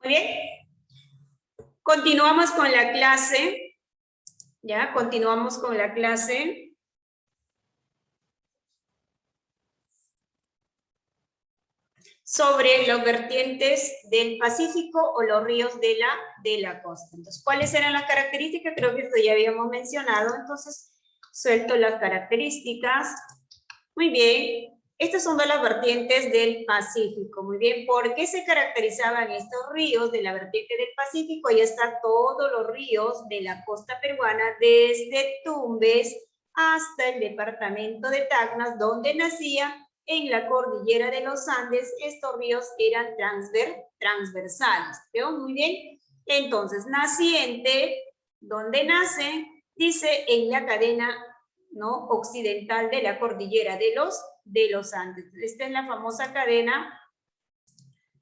bien. Continuamos con la clase. Ya, continuamos con la clase. Sobre los vertientes del Pacífico o los ríos de la costa. Entonces, ¿cuáles eran las características? Creo que esto ya habíamos mencionado. Entonces, suelto las características. Muy bien. Estas son de las vertientes del Pacífico. Muy bien. ¿Por qué se caracterizaban estos ríos de la vertiente del Pacífico? Ahí están todos los ríos de la costa peruana, desde Tumbes hasta el departamento de Tacna, donde nacía en la cordillera de los Andes. Estos ríos eran transversales. ¿Veo? Muy bien. Entonces, naciente, ¿dónde nace? Dice en la cadena, ¿no?, occidental de la cordillera de los Andes. Esta es la famosa cadena,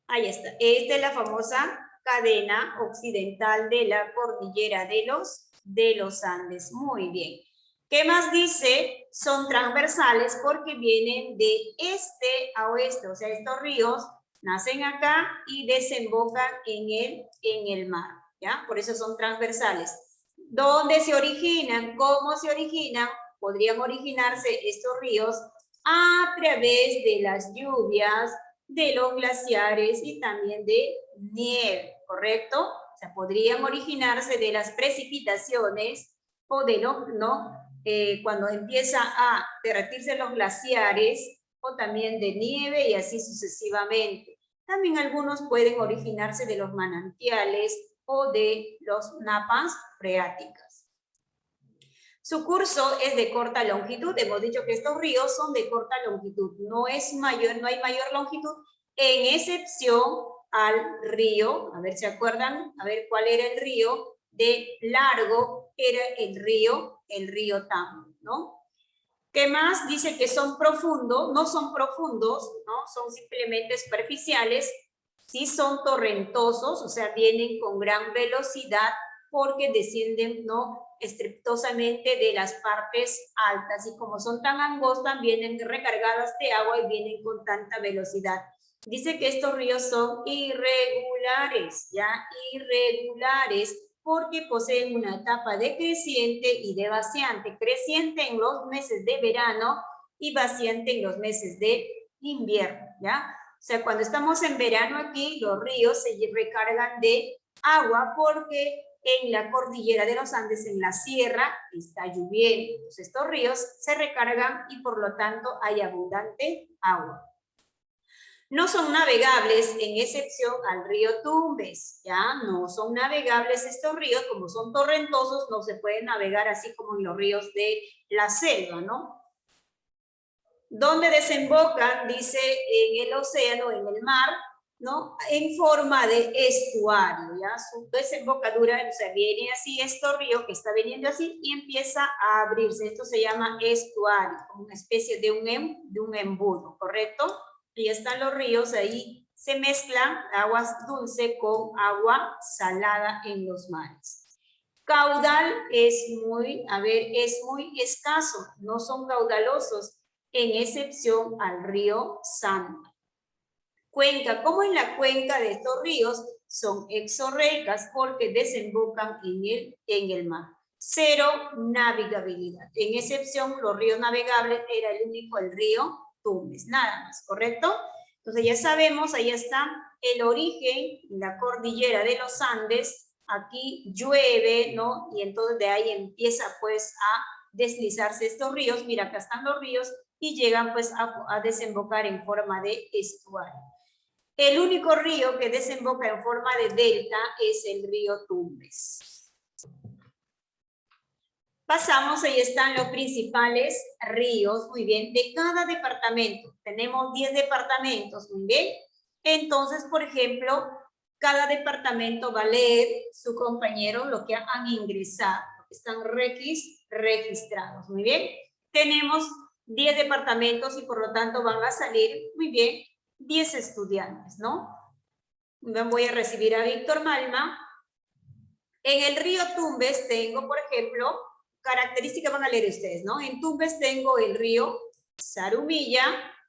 ahí está, esta es la famosa cadena occidental de la cordillera de los Andes. Muy bien. ¿Qué más dice? Son transversales porque vienen de este a oeste, o sea, estos ríos nacen acá y desembocan en el mar, ¿ya? Por eso son transversales. ¿Dónde se originan? ¿Cómo se originan? Podrían originarse estos ríos a través de las lluvias, de los glaciares y también de nieve, ¿correcto? O sea, podrían originarse de las precipitaciones o de los, ¿no? Cuando empieza a derretirse los glaciares, o también de nieve y así sucesivamente. También algunos pueden originarse de los manantiales o de los napas freáticas. Su curso es de corta longitud. Hemos dicho que estos ríos son de corta longitud. No hay mayor longitud, en excepción al río, a ver si acuerdan, a ver cuál era el río de largo, era el río Tambo, ¿no? ¿Qué más? Dice que son profundos, no son profundos, ¿no? Son simplemente superficiales, sí son torrentosos, o sea, vienen con gran velocidad porque descienden, ¿no?, estrepitosamente de las partes altas, y como son tan angostas, vienen recargadas de agua y vienen con tanta velocidad. Dice que estos ríos son irregulares, ¿ya? Irregulares, porque poseen una etapa decreciente y de vaciante, creciente en los meses de verano y vaciante en los meses de invierno, ¿ya? O sea, cuando estamos en verano aquí, los ríos se recargan de agua porque en la cordillera de los Andes, en la sierra, está lloviendo. Entonces, estos ríos se recargan y por lo tanto hay abundante agua. No son navegables en excepción al río Tumbes, ¿ya? No son navegables estos ríos, como son torrentosos, no se pueden navegar así como en los ríos de la selva, ¿no? ¿Dónde desembocan? Dice en el océano, en el mar, ¿no? En forma de estuario, ¿ya? Su desembocadura, o sea, viene así estos ríos que está viniendo así y empieza a abrirse. Esto se llama estuario, como una especie de un embudo, ¿correcto? Y están los ríos ahí, se mezclan aguas dulces con agua salada en los mares. Caudal es muy escaso, no son caudalosos, en excepción al río Santa. Cuenca, ¿cómo es la cuenca de estos ríos? Son exorreicas porque desembocan en el mar. Cero navegabilidad. En excepción, los ríos navegables era el único, el río Tumbes, nada más, ¿correcto? Entonces ya sabemos, ahí está el origen, la cordillera de los Andes. Aquí llueve, ¿no? Y entonces de ahí empieza pues a deslizarse estos ríos. Mira, acá están los ríos y llegan pues a desembocar en forma de estuario. El único río que desemboca en forma de delta es el río Tumbes. Pasamos, ahí están los principales ríos, muy bien, de cada departamento. Tenemos 10 departamentos, muy bien. Entonces, por ejemplo, cada departamento va a leer su compañero lo que han ingresado, están registrados, muy bien. Tenemos 10 departamentos y por lo tanto van a salir, muy bien, 10 estudiantes, ¿no? Voy a recibir a Víctor Malma. En el río Tumbes tengo, por ejemplo, características van a leer ustedes, ¿no? En Tumbes tengo el río Zarumilla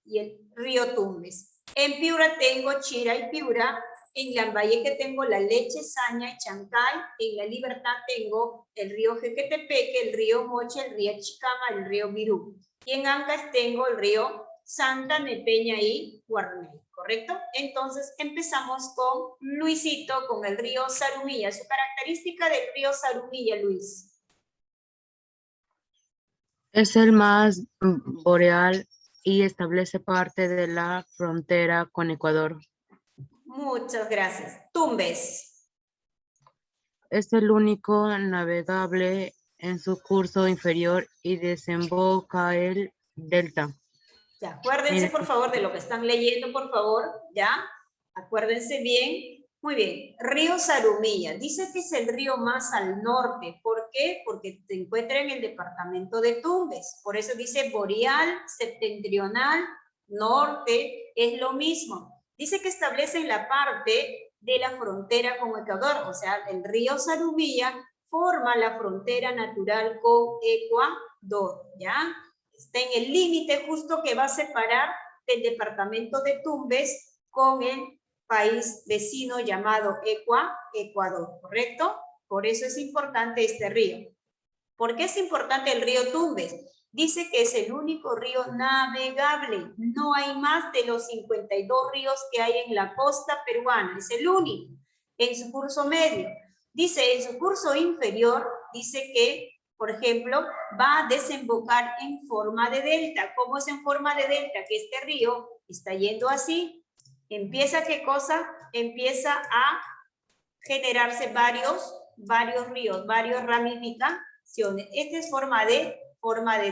y el río Tumbes. En Piura tengo Chira y Piura En Lambayeque tengo la Leche, Saña y Chancay. En La Libertad tengo el río Jequetepeque, el río Moche, el río Chicama, el río Virú. Y en Ancash tengo el río Santa, Nepeña y Guarney, ¿correcto? Entonces empezamos con Luisito, con el río Zarumilla. Su característica del río Zarumilla, Luis. Es el más boreal y establece parte de la frontera con Ecuador. Muchas gracias. Tumbes. Es el único navegable en su curso inferior y desemboca el delta. Ya, acuérdense por favor de lo que están leyendo, por favor, ¿ya? Acuérdense bien. Muy bien, río Zarumilla. Dice que es el río más al norte. ¿Por qué? Porque se encuentra en el departamento de Tumbes. Por eso dice boreal, septentrional, norte, es lo mismo. Dice que establece en la parte de la frontera con Ecuador. O sea, el río Zarumilla forma la frontera natural con Ecuador, ¿ya? Está en el límite justo que va a separar el departamento de Tumbes con el país vecino llamado Ecuador, ¿correcto? Por eso es importante este río. ¿Por qué es importante el río Tumbes? Dice que es el único río navegable. No hay más de los 52 ríos que hay en la costa peruana. Es el único en su curso medio. Dice en su curso inferior, dice que, por ejemplo, va a desembocar en forma de delta. ¿Cómo es en forma de delta? Que este río está yendo así. Empieza, ¿qué cosa? Empieza a generarse varios ríos, varias ramificaciones. Esta es forma de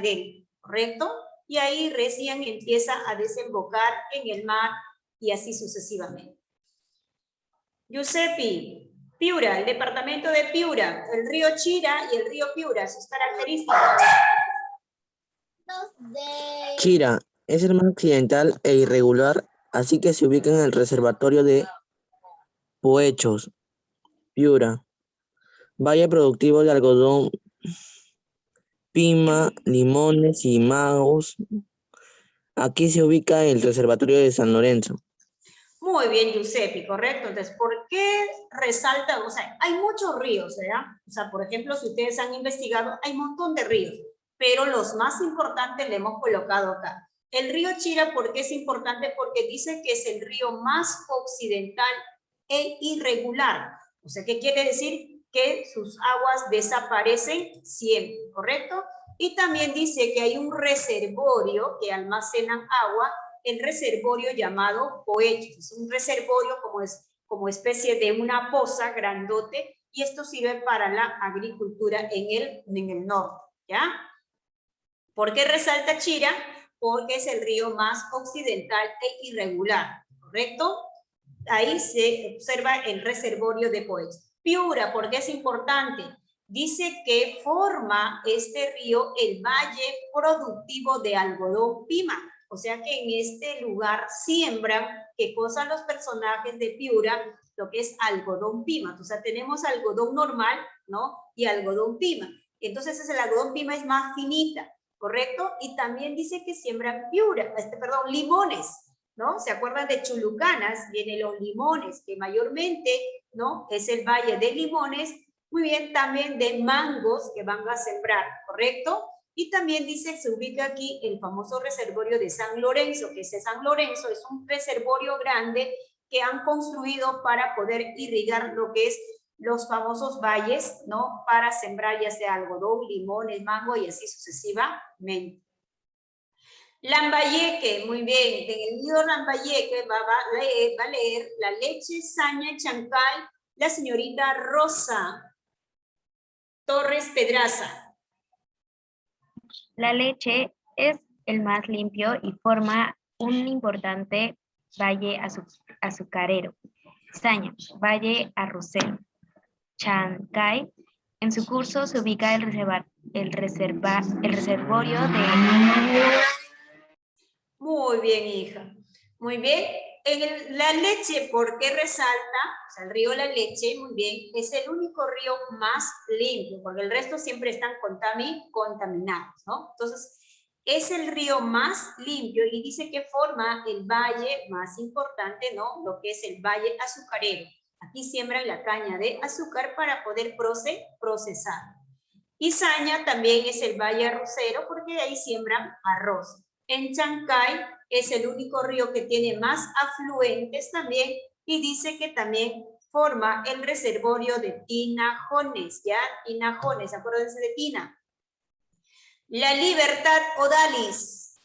delta, ¿correcto? Y ahí recién empieza a desembocar en el mar y así sucesivamente. Giuseppe, Piura, el departamento de Piura, el río Chira y el río Piura, sus características. Chira es el más occidental e irregular, así que se ubica en el reservatorio de Poechos, Piura, valle productivo de algodón, pima, limones y mangos. Aquí se ubica el reservatorio de San Lorenzo. Muy bien, Giuseppe, correcto. Entonces, ¿por qué resalta? O sea, hay muchos ríos, ¿verdad? O sea, por ejemplo, si ustedes han investigado, hay un montón de ríos, pero los más importantes le hemos colocado acá. El río Chira, ¿por qué es importante? Porque dice que es el río más occidental e irregular. O sea, ¿qué quiere decir? Que sus aguas desaparecen siempre, ¿correcto? Y también dice que hay un reservorio que almacenan agua, el reservorio llamado Poechos. Es un reservorio como especie de una poza grandote y esto sirve para la agricultura en el norte, ¿ya? ¿Por qué resalta Chira? Porque es el río más occidental e irregular, ¿correcto? Ahí se observa el reservorio de Poechos. Piura, ¿por qué es importante? Dice que forma este río el valle productivo de algodón pima. O sea que en este lugar siembran, ¿qué cosa los personajes de Piura? Lo que es algodón pima. O sea, tenemos algodón normal, ¿no? Y algodón pima. Entonces, el algodón pima es más finita, ¿correcto? Y también dice que siembran Piura, limones, ¿no? ¿Se acuerdan de Chulucanas? Vienen los limones, que mayormente, ¿no? Es el valle de limones. Muy bien, también de mangos que van a sembrar, ¿correcto? Y también dice, se ubica aquí el famoso reservorio de San Lorenzo, que ese San Lorenzo es un reservorio grande que han construido para poder irrigar lo que es los famosos valles, ¿no? Para sembrar ya sea algodón, limones, mango y así sucesivamente. Lambayeque, muy bien. En el libro Lambayeque va a leer La Leche, Saña y Chancay, la señorita Rosa Torres Pedraza. La Leche es el más limpio y forma un importante valle azucarero. Saña, valle arrocero. Chancay, en su curso se ubica el reservorio de... Muy bien, hija. Muy bien. La Leche, ¿por qué resalta? O sea, el río La Leche, muy bien, es el único río más limpio, porque el resto siempre están contaminados, ¿no? Entonces, es el río más limpio y dice que forma el valle más importante, ¿no? Lo que es el valle azucarero. Aquí siembran la caña de azúcar para poder procesar. Izaña también es el valle arrocero porque ahí siembran arroz. En Chancay es el único río que tiene más afluentes también y dice que también forma el reservorio de Tinajones, ¿ya? Tinajones, acuérdense de Tina. La Libertad, Odalis,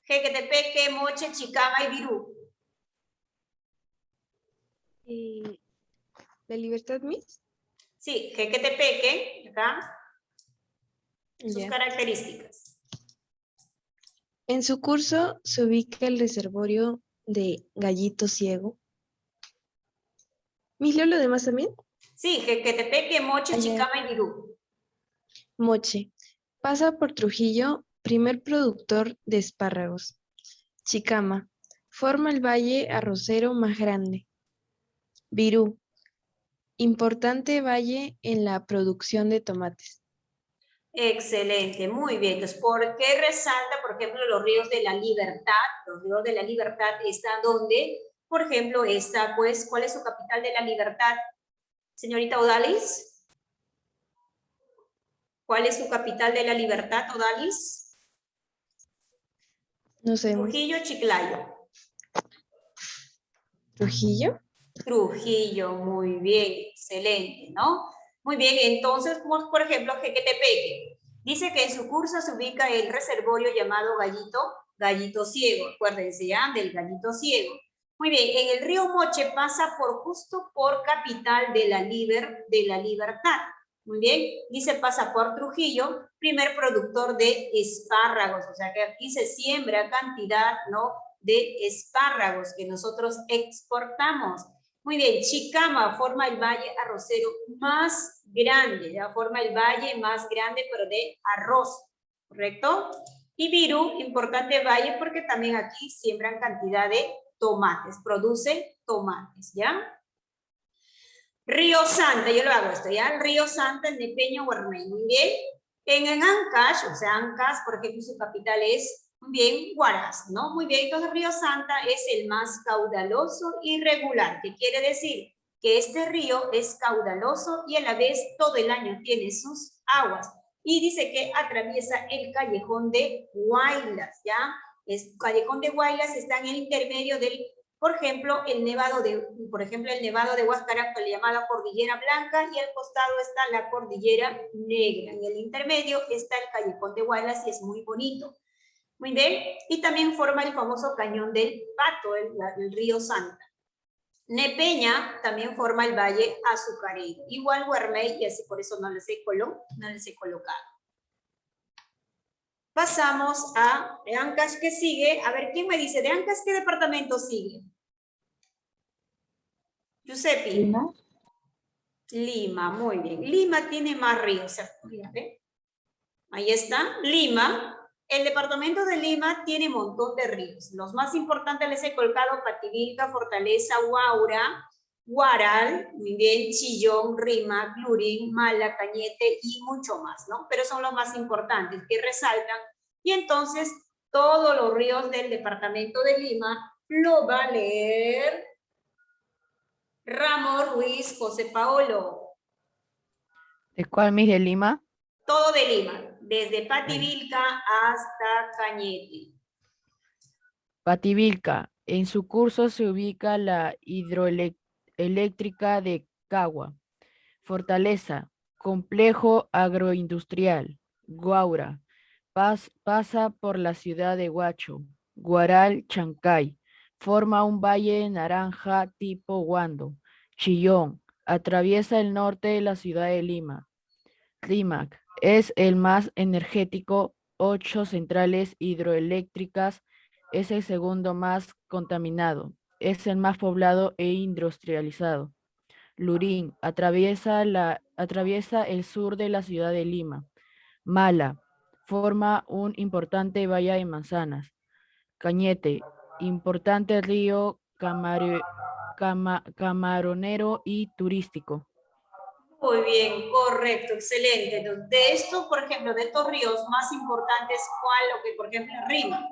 Jequetepeque, Moche, Chicama y Virú. ¿La Libertad, Miss? Sí, Jequetepeque, acá, sus Ya. características. En su curso se ubica el reservorio de Gallito Ciego. ¿Mis leo lo demás también? Sí, Jequetepeque, Moche, Allá. Chicama y Virú. Moche. Pasa por Trujillo, primer productor de espárragos. Chicama. Forma el valle arrocero más grande. Virú. Importante valle en la producción de tomates. Excelente, muy bien. Entonces, ¿por qué resalta, por ejemplo, los ríos de la Libertad? Los ríos de la Libertad están donde, por ejemplo, está, pues, ¿cuál es su capital de la Libertad? Señorita Odalis. ¿Cuál es su capital de la Libertad, Odalis? No sé, Miss. Trujillo, Chiclayo. ¿Trujillo? Trujillo, muy bien, excelente, ¿no? Muy bien, entonces, por ejemplo, Jequetepeque. Dice que en su curso se ubica el reservorio llamado Gallito Ciego, acuérdense ya, del Gallito Ciego. Muy bien, en el río Moche pasa justo por capital de la Libertad. Muy bien, dice pasa por Trujillo, primer productor de espárragos, o sea que aquí se siembra cantidad, ¿no?, de espárragos que nosotros exportamos. Muy bien, Chicama forma el valle arrocero más grande, ya forma el valle más grande, pero de arroz, ¿correcto? Y Virú, importante valle porque también aquí siembran cantidad de tomates, produce tomates, ¿ya? Río Santa, yo lo hago esto, ¿ya? Río Santa, en Nepeño, Guarmey, muy bien. En Ancash, o sea, Ancash, por ejemplo, su capital es, muy bien, Huaraz, ¿no? Muy bien, entonces Río Santa es el más caudaloso y regular, que quiere decir que este río es caudaloso y a la vez todo el año tiene sus aguas. Y dice que atraviesa el callejón de Huaylas, ¿ya? El callejón de Huaylas está en el intermedio del, por ejemplo, el nevado de Huascarán, con la llamada Cordillera Blanca, y al costado está la Cordillera Negra. En el intermedio está el callejón de Huaylas y es muy bonito. Muy bien, y también forma el famoso cañón del Pato, el río Santa. Nepeña también forma el valle azucarero. Igual Guarmey, y así por eso no les he colocado. Pasamos a Ancash, que sigue. A ver, ¿quién me dice de Ancash qué departamento sigue? Giuseppe. Lima. Lima, muy bien. Lima tiene más ríos. Fíjate. Ahí está, Lima. El departamento de Lima tiene un montón de ríos. Los más importantes les he colocado Pativilca, Fortaleza, Huaura, Guaral, muy bien, Chillón, Rímac, Lurín, Mala, Cañete y mucho más, ¿no? Pero son los más importantes que resaltan. Y entonces, todos los ríos del departamento de Lima lo va a leer Ramón Ruiz José Paolo. ¿De cuál, Miss, de Lima? Todo de Lima, desde Pativilca hasta Cañete. Pativilca. En su curso se ubica la hidroeléctrica de Cagua. Fortaleza. Complejo agroindustrial. Guaura. Pasa por la ciudad de Huacho. Guaral, Chancay. Forma un valle naranja tipo Huando. Chillón. Atraviesa el norte de la ciudad de Lima. Rímac. Es el más energético. 8 centrales hidroeléctricas. Es el segundo más contaminado. Es el más poblado e industrializado. Lurín. Atraviesa el sur de la ciudad de Lima. Mala. Forma un importante valle de manzanas. Cañete. Importante río camaronero y turístico. Muy bien, correcto, excelente. Entonces, de esto, por ejemplo, de estos ríos más importantes, ¿cuál? Lo que, por ejemplo, rima.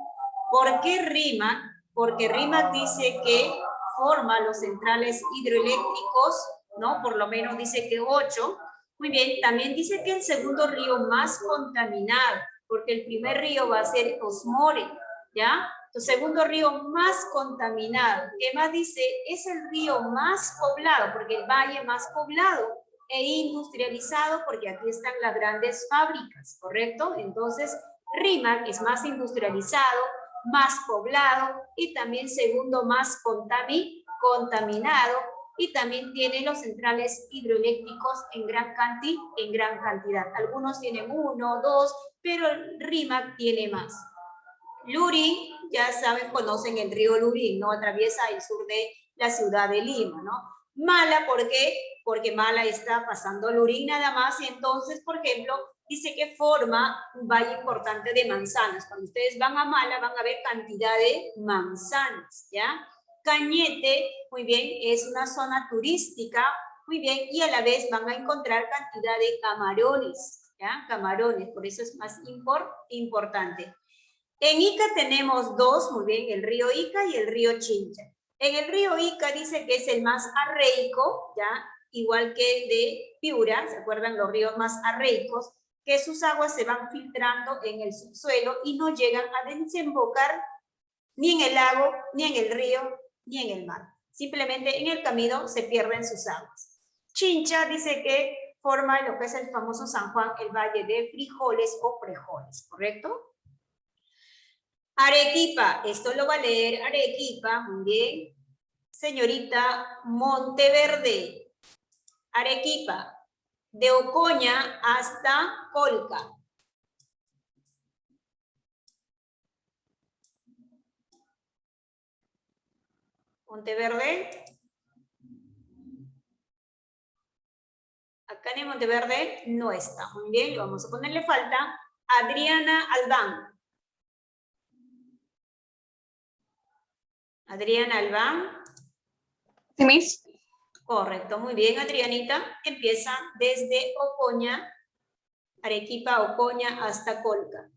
¿Por qué rima? Porque rima dice que forma los centrales hidroeléctricos, ¿no? Por lo menos dice que 8. Muy bien, también dice que el segundo río más contaminado, porque el primer río va a ser Osmore, ¿ya? El segundo río más contaminado. ¿Qué más dice? Es el río más poblado, porque el valle más poblado e industrializado, porque aquí están las grandes fábricas, ¿correcto? Entonces, Rímac es más industrializado, más poblado y también segundo más contaminado, y también tiene los centrales hidroeléctricos en gran cantidad. Algunos tienen 1, 2, pero Rímac tiene más. Lurín, ya saben, conocen el río Lurín, ¿no? Atraviesa el sur de la ciudad de Lima, ¿no? Mala, ¿por qué? Porque Mala está pasando Lurín nada más, y entonces, por ejemplo, dice que forma un valle importante de manzanas. Cuando ustedes van a Mala, van a ver cantidad de manzanas, ¿ya? Cañete, muy bien, es una zona turística, muy bien, y a la vez van a encontrar cantidad de camarones, ¿ya? Camarones, por eso es más importante. En Ica tenemos dos, muy bien, el río Ica y el río Chincha. En el río Ica dice que es el más arreico, ¿ya? Igual que el de Piura, ¿se acuerdan los ríos más arreicos? Que sus aguas se van filtrando en el subsuelo y no llegan a desembocar ni en el lago, ni en el río, ni en el mar. Simplemente en el camino se pierden sus aguas. Chincha dice que forma lo que es el famoso San Juan, el valle de frijoles o frijoles, ¿correcto? Arequipa, esto lo va a leer Arequipa, muy bien. Señorita Monteverde, Arequipa, de Ocoña hasta Colca. Monteverde. Acá en Monteverde no está. Muy bien, vamos a ponerle falta. Adriana Albán. Adriana Albán. Sí, Miss. Correcto, muy bien, Adrianita. Empieza desde Ocoña, Arequipa, Ocoña hasta Colca.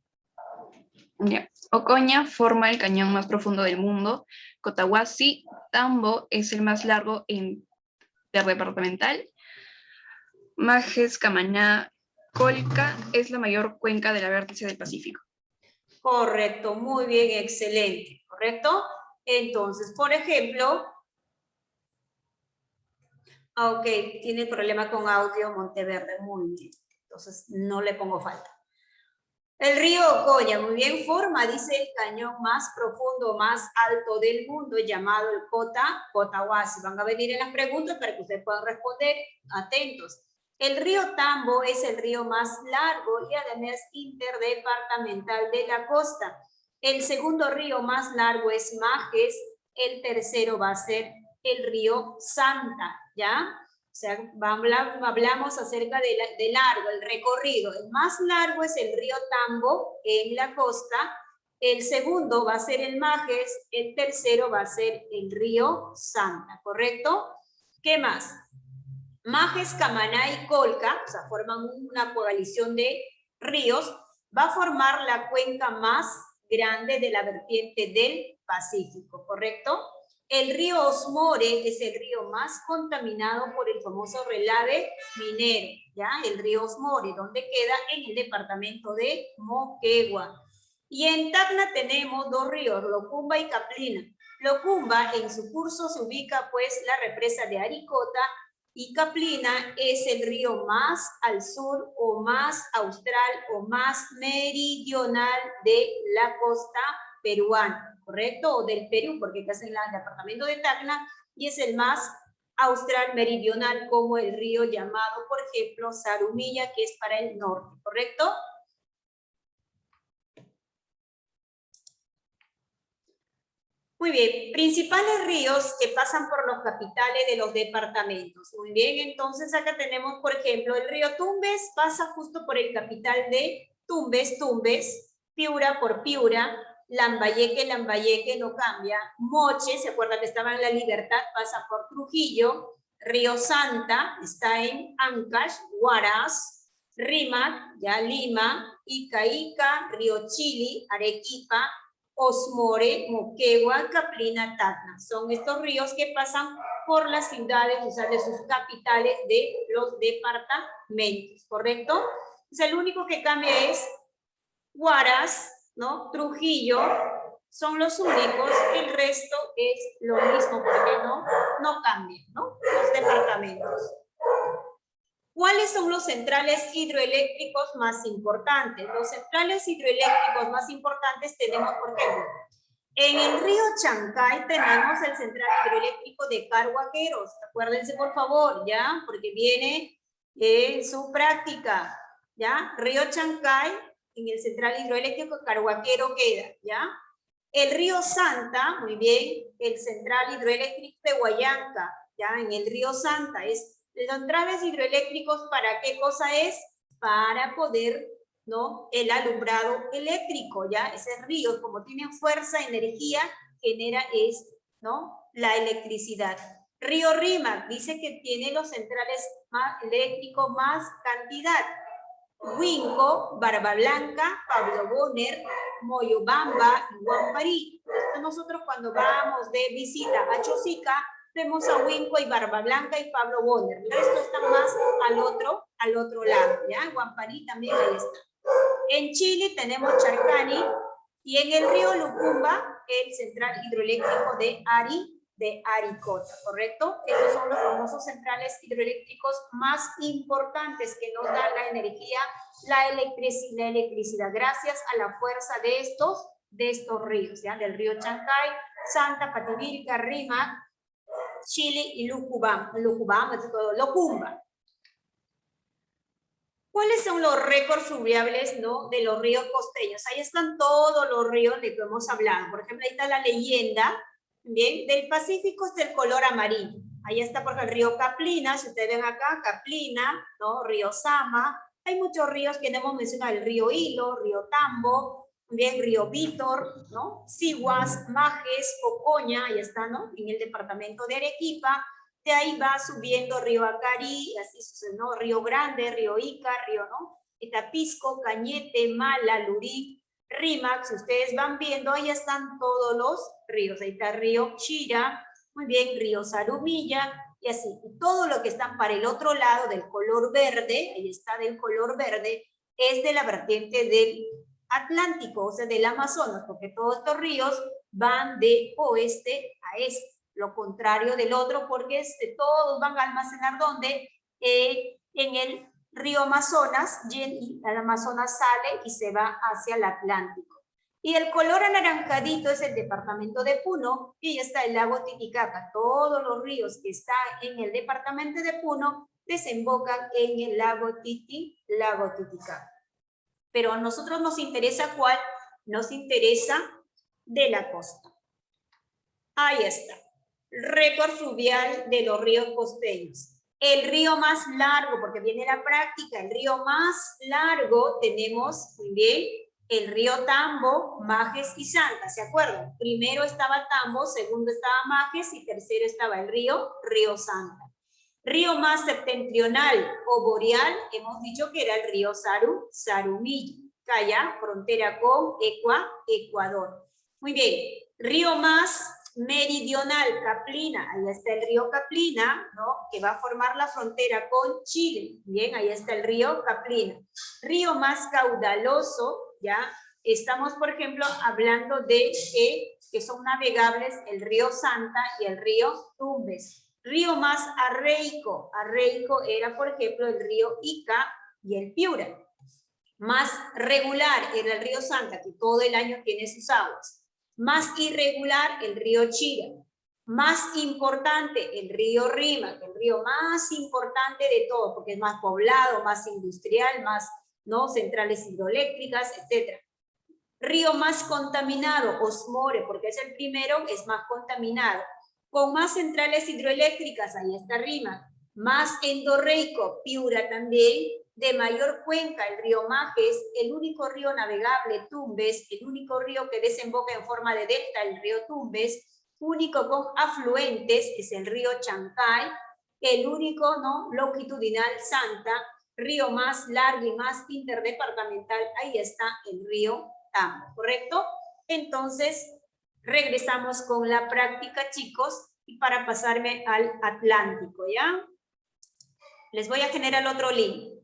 Ya. Ocoña forma el cañón más profundo del mundo. Cotahuasi, Tambo es el más largo interdepartamental. Majes, Camaná, Colca es la mayor cuenca de la vértice del Pacífico. Correcto, muy bien, excelente, ¿correcto? Entonces, por ejemplo, ok, tiene problema con audio Monteverde, muy bien, entonces no le pongo falta. El río Ocoña, muy bien, forma, dice, el cañón más profundo, más alto del mundo, llamado el Cotahuasi. Van a venir en las preguntas para que ustedes puedan responder, atentos. El río Tambo es el río más largo y además interdepartamental de la costa. El segundo río más largo es Majes, el tercero va a ser el río Santa, ¿ya? O sea, hablamos acerca de largo, el recorrido. El más largo es el río Tambo en la costa. El segundo va a ser el Majes. El tercero va a ser el río Santa, ¿correcto? ¿Qué más? Majes, Camaná y Colca, o sea, forman una coalición de ríos, va a formar la cuenca más grande de la vertiente del Pacífico, ¿correcto? El río Osmore es el río más contaminado por el famoso relave minero, ¿ya? El río Osmore, donde queda en el departamento de Moquegua. Y en Tacna tenemos dos ríos, Locumba y Caplina. Locumba, en su curso se ubica pues la represa de Aricota, y Caplina es el río más al sur o más austral o más meridional de la costa peruana, ¿correcto? O del Perú, porque está en el departamento de Tacna y es el más austral meridional, como el río llamado, por ejemplo, Zarumilla, que es para el norte, ¿correcto? Muy bien, principales ríos que pasan por los capitales de los departamentos. Muy bien, entonces acá tenemos, por ejemplo, el río Tumbes pasa justo por el capital de Tumbes, Piura por Piura, Lambayeque no cambia, Moche, ¿se acuerdan que estaba en La Libertad? Pasa por Trujillo, Río Santa está en Ancash, Huaraz, Rímac, ya Lima, Ica, Ica, Río Chili, Arequipa, Osmore, Moquegua, Caprina, Tacna. Son estos ríos que pasan por las ciudades, o sea, de sus capitales de los departamentos, ¿correcto? Entonces, el único que cambia es Huaraz, ¿no? Trujillo, son los únicos, el resto es lo mismo, porque no cambian, ¿no? Los departamentos. ¿Cuáles son los centrales hidroeléctricos más importantes? Los centrales hidroeléctricos más importantes tenemos, por ejemplo, en el río Chancay tenemos el central hidroeléctrico de Carhuaqueros. Acuérdense, por favor, ¿ya? Porque viene en su práctica, ¿ya? Río Chancay, en el central hidroeléctrico Carhuaquero queda, ¿ya? El río Santa, muy bien, el central hidroeléctrico de Huallanca, ¿ya? En el río Santa es... Los centrales hidroeléctricos, ¿para qué cosa es? Para poder, ¿no? El alumbrado eléctrico, ¿ya? Ese río, como tienen fuerza, energía, genera ¿no? La electricidad. Río Rímac dice que tiene los centrales eléctricos más cantidad. Huinco, Barba Blanca, Pablo Bonner, Moyobamba y Huamparí. Nosotros cuando vamos de visita a Chosica, vemos a Huinco y Barba Blanca y Pablo Bonner. El resto están más al otro lado, ¿ya? Huamparí también ahí está. En Chile tenemos Charcani y en el río Lucumba, el central hidroeléctrico de Aricota, ¿correcto? Estos son los famosos centrales hidroeléctricos más importantes que nos dan la energía, la electricidad, gracias a la fuerza de estos ríos, ¿ya? Del río Chancay, Santa, Pativilca, Rímac, Chile y Lucumba. ¿Cuáles son los récords fluviales, ¿no? De los ríos costeños? Ahí están todos los ríos de que hemos hablado. Por ejemplo, ahí está la leyenda, ¿bien? Del Pacífico es del color amarillo. Ahí está, por ejemplo, el río Caplina, si ustedes ven acá, Caplina, ¿no? Río Sama. Hay muchos ríos que no hemos mencionado, el río Hilo, río Tambo, bien, río Vítor, ¿no? Siguas, Majes, Ocoña, ahí está, ¿no? En el departamento de Arequipa. De ahí va subiendo río Acarí, así sucede, ¿no? Río Grande, río Ica, río, ¿no? Tapisco, Cañete, Mala, Lurí, Rímac. Si ustedes van viendo, ahí están todos los ríos. Ahí está el río Chira, muy bien, río Sarumilla, y así. Y todo lo que están para el otro lado del color verde, ahí está del color verde, es de la vertiente del Atlántico, o sea, del Amazonas, porque todos estos ríos van de oeste a este. Lo contrario del otro, porque todos van a almacenar donde en el río Amazonas, y el Amazonas sale y se va hacia el Atlántico. Y el color anaranjadito es el departamento de Puno, y ya está el lago Titicaca. Todos los ríos que están en el departamento de Puno desembocan en el lago Titicaca. Pero a nosotros nos interesa ¿cuál? Nos interesa de la costa. Ahí está. Récord fluvial de los ríos costeños. El río más largo, porque viene la práctica, el río más largo tenemos, muy bien, el río Tambo, Majes y Santa, ¿se acuerdan? Primero estaba Tambo, segundo estaba Majes y tercero estaba el río Santa. Río más septentrional o boreal, hemos dicho que era el río Sarumilla, Calla, frontera con Ecuador. Muy bien, río más meridional, Caplina, ahí está el río Caplina, ¿no? Que va a formar la frontera con Chile, bien, ahí está el río Caplina. Río más caudaloso, ya, estamos por ejemplo hablando de que son navegables el río Santa y el río Tumbes. Río más arreico era por ejemplo el río Ica y el Piura. Más regular era el río Santa, que todo el año tiene sus aguas. Más irregular, el río Chira. Más importante, el río Rímac, el río más importante de todo, porque es más poblado, más industrial, más, ¿no? Centrales hidroeléctricas, etc. Río más contaminado, Osmore, porque es el primero, es más contaminado. Con más centrales hidroeléctricas, ahí está Rímac. Más endorreico, Piura también. De mayor cuenca, el río Majes, el único río navegable, Tumbes, el único río que desemboca en forma de delta, el río Tumbes, único con afluentes, es el río Chancay, el único, ¿no?, longitudinal Santa, río más largo y más interdepartamental, ahí está el río Tambo, ¿correcto? Entonces, regresamos con la práctica, chicos, y para pasarme al Atlántico, ¿ya? Les voy a generar otro link.